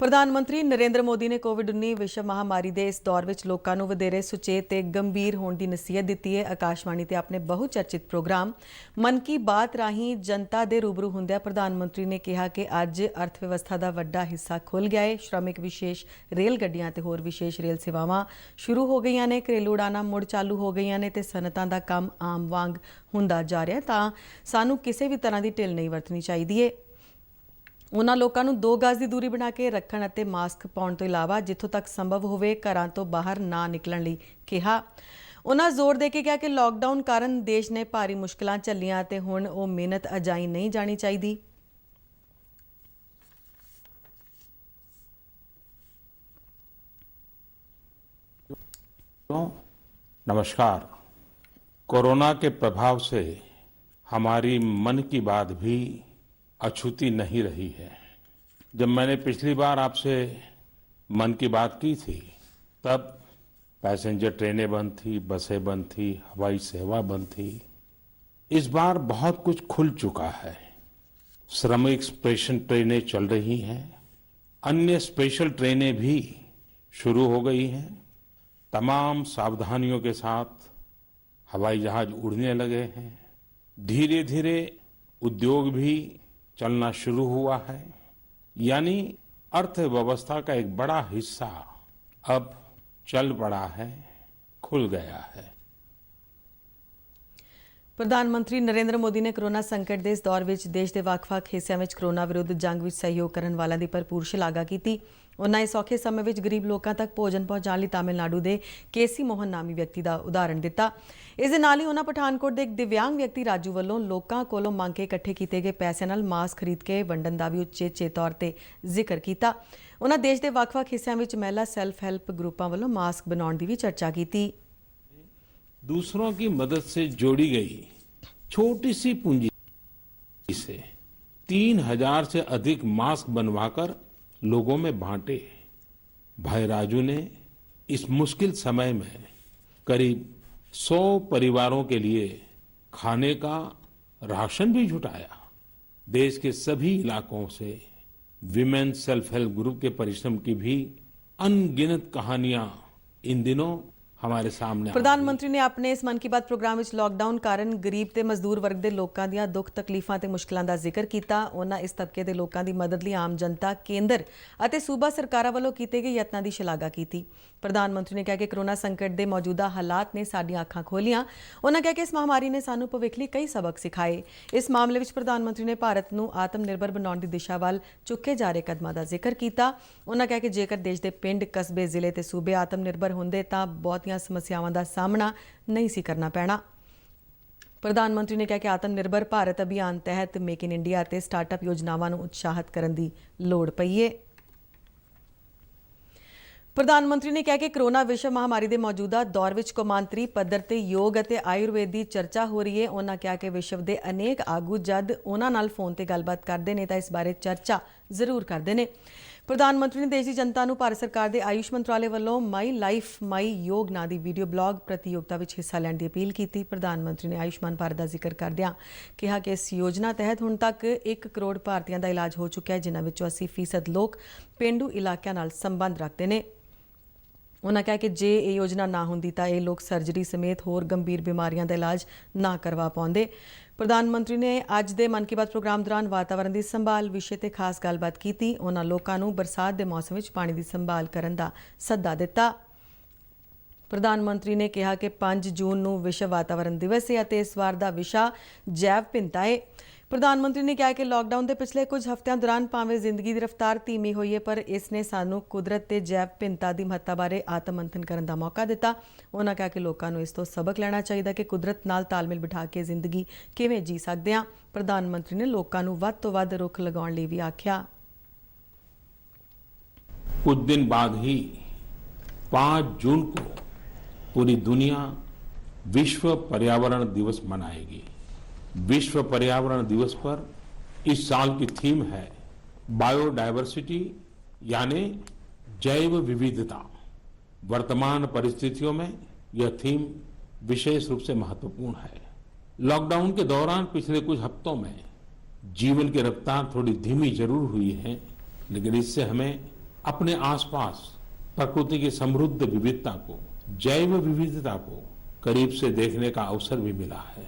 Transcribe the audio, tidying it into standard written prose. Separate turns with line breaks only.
ਪ੍ਰਧਾਨ ਮੰਤਰੀ ਨਰਿੰਦਰ ਮੋਦੀ ਨੇ ਕੋਵਿਡ-19 ਵਿਸ਼ਵ ਮਹਾਮਾਰੀ ਦੇ ਇਸ ਦੌਰ ਵਿੱਚ ਲੋਕਾਂ ਨੂੰ ਵਧੇਰੇ ਸੁਚੇਤ ਤੇ ਗੰਭੀਰ ਹੋਣ ਦੀ ਨਸੀਹਤ ਦਿੱਤੀ ਹੈ। ਆਕਾਸ਼ਵਾਣੀ ਤੇ ਆਪਣੇ ਬਹੁਚਰਚਿਤ ਪ੍ਰੋਗਰਾਮ ਮਨ ਕੀ ਬਾਤ ਰਾਹੀਂ ਜਨਤਾ ਦੇ ਰੂਬਰੂ ਹੁੰਦਿਆਂ ਪ੍ਰਧਾਨ ਮੰਤਰੀ ਨੇ ਕਿਹਾ ਕਿ ਅੱਜ ਅਰਥ ਵਿਵਸਥਾ ਦਾ ਵੱਡਾ ਹਿੱਸਾ ਖੁੱਲ੍ਹ ਗਿਆ ਹੈ। ਸ਼੍ਰਮਿਕ ਵਿਸ਼ੇਸ਼ ਰੇਲ ਗੱਡੀਆਂ ਤੇ ਹੋਰ ਵਿਸ਼ੇਸ਼ ਰੇਲ ਸੇਵਾਵਾਂ ਸ਼ੁਰੂ ਹੋ ਗਈਆਂ ਨੇ, ਘਰੇਲੂ ਉਡਾਨਾਂ ਮੁੜ ਚਾਲੂ ਹੋ ਗਈਆਂ ਨੇ ਤੇ ਸਨਅਤਾਂ ਦਾ ਕੰਮ ਆਮ ਵਾਂਗ ਹੁੰਦਾ ਜਾ ਰਿਹਾ, ਤਾਂ ਸਾਨੂੰ ਕਿਸੇ ਵੀ ਤਰ੍ਹਾਂ ਦੀ ਢਿੱਲ ਨਹੀਂ ਵਰਤਣੀ ਚਾਹੀਦੀ ਹੈ। ਉਨ੍ਹਾਂ ਲੋਕਾਂ ਨੂੰ 2 ਗਜ਼ ਦੀ ਦੂਰੀ ਬਣਾ ਕੇ ਰੱਖਣ ਅਤੇ ਮਾਸਕ ਪਾਉਣ ਤੋਂ ਇਲਾਵਾ ਜਿੱਥੋਂ ਤੱਕ ਸੰਭਵ ਹੋਵੇ ਘਰਾਂ ਤੋਂ ਬਾਹਰ ਨਾ ਨਿਕਲਣ ਲਈ ਕਿਹਾ। ਉਨ੍ਹਾਂ ਜ਼ੋਰ ਦੇ ਕੇ ਕਿਹਾ ਕਿ ਲਾਕਡਾਊਨ ਕਾਰਨ ਦੇਸ਼ ਨੇ ਭਾਰੀ ਮੁਸ਼ਕਲਾਂ ਝੱਲੀਆਂ ਤੇ ਹੁਣ ਉਹ ਮਿਹਨਤ ਅਜਾਈ ਨਹੀਂ ਜਾਣੀ ਚਾਹੀਦੀ।
नमस्कार। कोरोना के प्रभाव से हमारी मन की बात भी अछूती नहीं रही है। जब मैंने पिछली बार आपसे मन की बात की थी तब पैसेंजर ट्रेनें बंद थी, बसें बंद थी, हवाई सेवा बंद थी। इस बार बहुत कुछ खुल चुका है। श्रमिक स्पेशल ट्रेनें चल रही हैं, अन्य स्पेशल ट्रेनें भी शुरू हो गई हैं। तमाम सावधानियों के साथ हवाई जहाज उड़ने लगे हैं। धीरे धीरे उद्योग भी चलना शुरू हुआ है, यानी अर्थव्यवस्था का एक बड़ा हिस्सा अब चल पड़ा है, खुल गया है।
ਪ੍ਰਧਾਨ ਮੰਤਰੀ ਨਰਿੰਦਰ ਮੋਦੀ ਨੇ ਕੋਰੋਨਾ ਸੰਕਟ ਦੇ ਇਸ ਦੌਰ ਵਿੱਚ ਦੇਸ਼ ਦੇ ਵੱਖ-ਵੱਖ ਹਿੱਸਿਆਂ ਵਿੱਚ ਕੋਰੋਨਾ ਵਿਰੁੱਧ ਜੰਗ ਵਿੱਚ ਸਹਿਯੋਗ ਕਰਨ ਵਾਲਿਆਂ ਦੀ ਭਰਪੂਰ ਸ਼ਲਾਘਾ ਕੀਤੀ। ਉਨ੍ਹਾਂ ਇਸ ਔਖੇ ਸਮੇਂ ਵਿੱਚ ਗਰੀਬ ਲੋਕਾਂ ਤੱਕ ਭੋਜਨ ਪਹੁੰਚਾਉਣ ਲਈ ਤਾਮਿਲਨਾਡੂ ਦੇ ਕੇਸੀ ਮੋਹਨ ਨਾਮੀ ਵਿਅਕਤੀ ਦਾ ਉਦਾਹਰਣ ਦਿੱਤਾ। ਇਸ ਦੇ ਨਾਲ ਹੀ ਉਨ੍ਹਾਂ ਪਠਾਨਕੋਟ ਦੇ ਇੱਕ ਦਿਵਿਆਂਗ ਵਿਅਕਤੀ ਰਾਜੂ ਵੱਲੋਂ ਲੋਕਾਂ ਕੋਲੋਂ ਮੰਗ ਕੇ ਇਕੱਠੇ ਕੀਤੇ ਗਏ ਪੈਸਿਆਂ ਨਾਲ ਮਾਸਕ ਖਰੀਦ ਕੇ ਵੰਡਣ ਦਾ ਵੀ ਉਚੇਚੇ ਤੌਰ ਤੇ ਜ਼ਿਕਰ ਕੀਤਾ। ਉਨ੍ਹਾਂ ਦੇਸ਼ ਦੇ ਵੱਖ-ਵੱਖ ਹਿੱਸਿਆਂ ਵਿੱਚ ਮਹਿਲਾ ਸੈਲਫ ਹੈਲਪ ਗਰੁੱਪਾਂ ਵੱਲੋਂ ਮਾਸਕ ਬਣਾਉਣ ਦੀ ਵੀ ਚਰਚਾ ਕੀਤੀ।
दूसरों की मदद से जोड़ी गई छोटी सी पूंजी से 3000 से अधिक मास्क बनवाकर लोगों में बांटे। भाई राजू ने इस मुश्किल समय में करीब 100 परिवारों के लिए खाने का राशन भी जुटाया। देश के सभी इलाकों से विमेन सेल्फ हेल्प ग्रुप के परिश्रम की भी अनगिनत कहानियां इन दिनों हमारे सामने।
ਪ੍ਰਧਾਨ ਮੰਤਰੀ ਨੇ ਆਪਣੇ ਇਸ ਮਨ ਕੀ ਬਾਤ ਪ੍ਰੋਗਰਾਮ ਵਿੱਚ ਲਾਕਡਾਊਨ ਕਾਰਨ ਗਰੀਬ ਤੇ ਮਜ਼ਦੂਰ ਵਰਗ ਦੇ ਲੋਕਾਂ ਦੀਆਂ ਦੁੱਖ ਤਕਲੀਫਾਂ ਤੇ ਮੁਸ਼ਕਲਾਂ ਦਾ ਜ਼ਿਕਰ ਕੀਤਾ। ਉਹਨਾਂ ਇਸ ਤਬਕੇ ਦੇ ਲੋਕਾਂ ਦੀ ਮਦਦ ਲਈ ਆਮ ਜਨਤਾ, ਕੇਂਦਰ ਅਤੇ ਸੂਬਾ ਸਰਕਾਰਾਂ ਵੱਲੋਂ ਕੀਤੇ ਗਏ ਯਤਨਾਂ ਦੀ ਸ਼ਲਾਘਾ ਕੀਤੀ। ਪ੍ਰਧਾਨ ਮੰਤਰੀ ਨੇ ਕਿਹਾ ਕਿ ਕੋਰੋਨਾ ਸੰਕਟ ਦੇ ਮੌਜੂਦਾ ਹਾਲਾਤ ਨੇ ਸਾਡੀਆਂ ਅੱਖਾਂ ਖੋਲ੍ਹੀਆਂ। ਉਹਨਾਂ ਕਿਹਾ ਕਿ ਇਸ ਮਹਾਮਾਰੀ ਨੇ ਸਾਨੂੰ ਭਵਿੱਖ ਲਈ ਕਈ ਸਬਕ ਸਿਖਾਏ। ਇਸ ਮਾਮਲੇ ਵਿੱਚ ਪ੍ਰਧਾਨ ਮੰਤਰੀ ਨੇ ਭਾਰਤ ਨੂੰ ਆਤਮ ਨਿਰਭਰ ਬਣਾਉਣ ਦੀ ਦਿਸ਼ਾ ਵੱਲ ਚੁੱਕੇ ਜਾ ਰਹੇ ਕਦਮਾਂ ਦਾ ਜ਼ਿਕਰ ਕੀਤਾ। ਉਹਨਾਂ ਕਿਹਾ ਕਿ ਜੇਕਰ ਦੇਸ਼ ਦੇ ਪਿੰਡ, ਕਸਬੇ, ਜ਼ਿਲ੍ਹੇ ਤੇ ਸੂਬੇ ਆਤਮ ਨਿਰਭਰ ਹੁੰਦੇ ਤਾਂ ਬਹੁਤੀਆਂ ਸਮੱਸਿਆਵਾਂ ਦਾ ਸਾਹਮਣਾ ਨਹੀਂ ਸੀ ਕਰਨਾ ਪੈਣਾ। ਪ੍ਰਧਾਨ ਮੰਤਰੀ ਨੇ ਕਿਹਾ ਕਿ ਆਤਮ ਨਿਰਭਰ ਭਾਰਤ ਅਭਿਆਨ ਤਹਿਤ ਮੇਕ ਇਨ ਇੰਡੀਆ ਅਤੇ ਸਟਾਰਟਅਪ ਯੋਜਨਾਵਾਂ ਨੂੰ ਉਤਸ਼ਾਹਿਤ ਕਰਨ ਦੀ ਲੋੜ ਪਈ ਹੈ। ਪ੍ਰਧਾਨ ਮੰਤਰੀ ਨੇ ਕਿਹਾ ਕਿ ਕੋਰੋਨਾ ਵਿਸ਼ਵ ਮਹਾਮਾਰੀ ਦੇ ਮੌਜੂਦਾ ਦੌਰ ਵਿੱਚ ਕੌਮਾਂਤਰੀ ਪੱਧਰ ਤੇ ਯੋਗ ਅਤੇ ਆਯੁਰਵੇਦ ਦੀ ਚਰਚਾ ਹੋ ਰਹੀ ਹੈ। ਉਹਨਾਂ ਕਿਹਾ ਕਿ ਵਿਸ਼ਵ ਦੇ ਅਨੇਕ ਆਗੂ ਜਦ ਉਹਨਾਂ ਨਾਲ ਫੋਨ ਤੇ ਗੱਲਬਾਤ ਕਰਦੇ ਨੇ ਤਾਂ ਇਸ ਬਾਰੇ ਚਰਚਾ ਜ਼ਰੂਰ ਕਰਦੇ ਨੇ। ਪ੍ਰਧਾਨ ਮੰਤਰੀ ਨੇ ਦੇਸ਼ ਦੀ ਜਨਤਾ ਨੂੰ ਭਾਰਤ ਸਰਕਾਰ ਦੇ ਆਯੁਸ਼ ਮੰਤਰਾਲੇ ਵੱਲੋਂ ਮਾਈ ਲਾਈਫ ਮਾਈ ਯੋਗ ਨਾਂ ਦੀ ਵੀਡੀਓ ਬਲੌਗ ਪ੍ਰਤੀਯੋਗਤਾ ਵਿੱਚ ਹਿੱਸਾ ਲੈਣ ਦੀ ਅਪੀਲ ਕੀਤੀ। ਪ੍ਰਧਾਨ ਮੰਤਰੀ ਨੇ ਆਯੁਸ਼ਮਾਨ ਭਾਰਤ ਦਾ ਜ਼ਿਕਰ ਕਰਦਿਆਂ ਕਿਹਾ ਕਿ ਇਸ ਯੋਜਨਾ ਤਹਿਤ ਹੁਣ ਤੱਕ 1 ਕਰੋੜ ਭਾਰਤੀਆਂ ਦਾ ਇਲਾਜ ਹੋ ਚੁੱਕਿਆ ਹੈ, ਜਿਨ੍ਹਾਂ ਵਿੱਚੋਂ 80% ਲੋਕ ਪੇਂਡੂ ਇਲਾਕਿਆਂ ਨਾਲ ਸੰਬੰਧ ਰੱਖਦੇ ਨੇ। ਉਨ੍ਹਾਂ ਕਿਹਾ ਕਿ ਜੇ ਇਹ ਯੋਜਨਾ ਨਾ ਹੁੰਦੀ ਤਾਂ ਇਹ ਲੋਕ ਸਰਜਰੀ ਸਮੇਤ ਹੋਰ ਗੰਭੀਰ ਬਿਮਾਰੀਆਂ ਦਾ ਇਲਾਜ ਨਾ ਕਰਵਾ ਪਾਉਂਦੇ। ਪ੍ਰਧਾਨ ਮੰਤਰੀ ਨੇ ਅੱਜ ਦੇ ਮਨ ਕੀ ਬਾਤ ਪ੍ਰੋਗਰਾਮ ਦੌਰਾਨ ਵਾਤਾਵਰਣ ਦੀ ਸੰਭਾਲ ਵਿਸ਼ੇ ਤੇ ਖਾਸ ਗੱਲਬਾਤ ਕੀਤੀ। ਉਨ੍ਹਾਂ ਲੋਕਾਂ ਨੂੰ ਬਰਸਾਤ ਦੇ ਮੌਸਮ ਵਿੱਚ ਪਾਣੀ ਦੀ ਸੰਭਾਲ ਕਰਨ ਦਾ ਸੱਦਾ ਦਿੱਤਾ। ਪ੍ਰਧਾਨ ਮੰਤਰੀ ਨੇ ਕਿਹਾ ਕਿ 5 ਜੂਨ ਨੂੰ ਵਿਸ਼ਵ ਵਾਤਾਵਰਣ ਦਿਵਸ ਹੈ ਅਤੇ ਇਸ ਵਾਰ ਦਾ ਵਿਸ਼ਾ ਜੈਵ ਵਿਭਿੰਨਤਾ ਹੈ। ਪ੍ਰਧਾਨ ਮੰਤਰੀ ਨੇ ਕਿਹਾ ਕਿ ਲਾਕਡਾਊਨ ਦੇ ਪਿਛਲੇ ਕੁਝ ਹਫ਼ਤਿਆਂ ਦੌਰਾਨ ਭਾਵੇਂ ਜ਼ਿੰਦਗੀ ਦੀ ਰਫ਼ਤਾਰ ਧੀਮੀ ਹੋਈ ਹੈ, ਪਰ ਇਸ ਨੇ ਸਾਨੂੰ ਕੁਦਰਤ ਤੇ ਜੈਵ ਵਿਭਿੰਨਤਾ ਦੀ ਮਹੱਤਤਾ ਬਾਰੇ ਆਤਮ ਮੰਥਨ ਕਰਨ ਦਾ ਮੌਕਾ ਦਿੱਤਾ। ਉਹਨਾਂ ਕਿਹਾ ਕਿ ਲੋਕਾਂ ਨੂੰ ਇਸ ਤੋਂ ਸਬਕ ਲੈਣਾ ਚਾਹੀਦਾ ਕਿ ਕੁਦਰਤ ਨਾਲ ਤਾਲਮੇਲ ਬਿਠਾ ਕੇ ਜ਼ਿੰਦਗੀ ਕਿਵੇਂ ਜੀ ਸਕਦੇ ਹਾਂ। ਪ੍ਰਧਾਨ ਮੰਤਰੀ ਨੇ ਲੋਕਾਂ ਨੂੰ ਵੱਧ ਤੋਂ ਵੱਧ ਰੁੱਖ ਲਗਾਉਣ ਲਈ ਵੀ ਆਖਿਆ।
कुछ दिन बाद ही 5 जून को पूरी दुनिया विश्व पर्यावरण दिवस मनाएगी। विश्व पर्यावरण दिवस पर इस साल की थीम है बायोडायवर्सिटी, यानी जैव विविधता। वर्तमान परिस्थितियों में यह थीम विशेष रूप से महत्वपूर्ण है। लॉकडाउन के दौरान पिछले कुछ हफ्तों में जीवन की रफ्तार थोड़ी धीमी जरूर हुई है, लेकिन इससे हमें अपने आसपास प्रकृति की समृद्ध विविधता को, जैव विविधता को करीब से देखने का अवसर भी मिला है।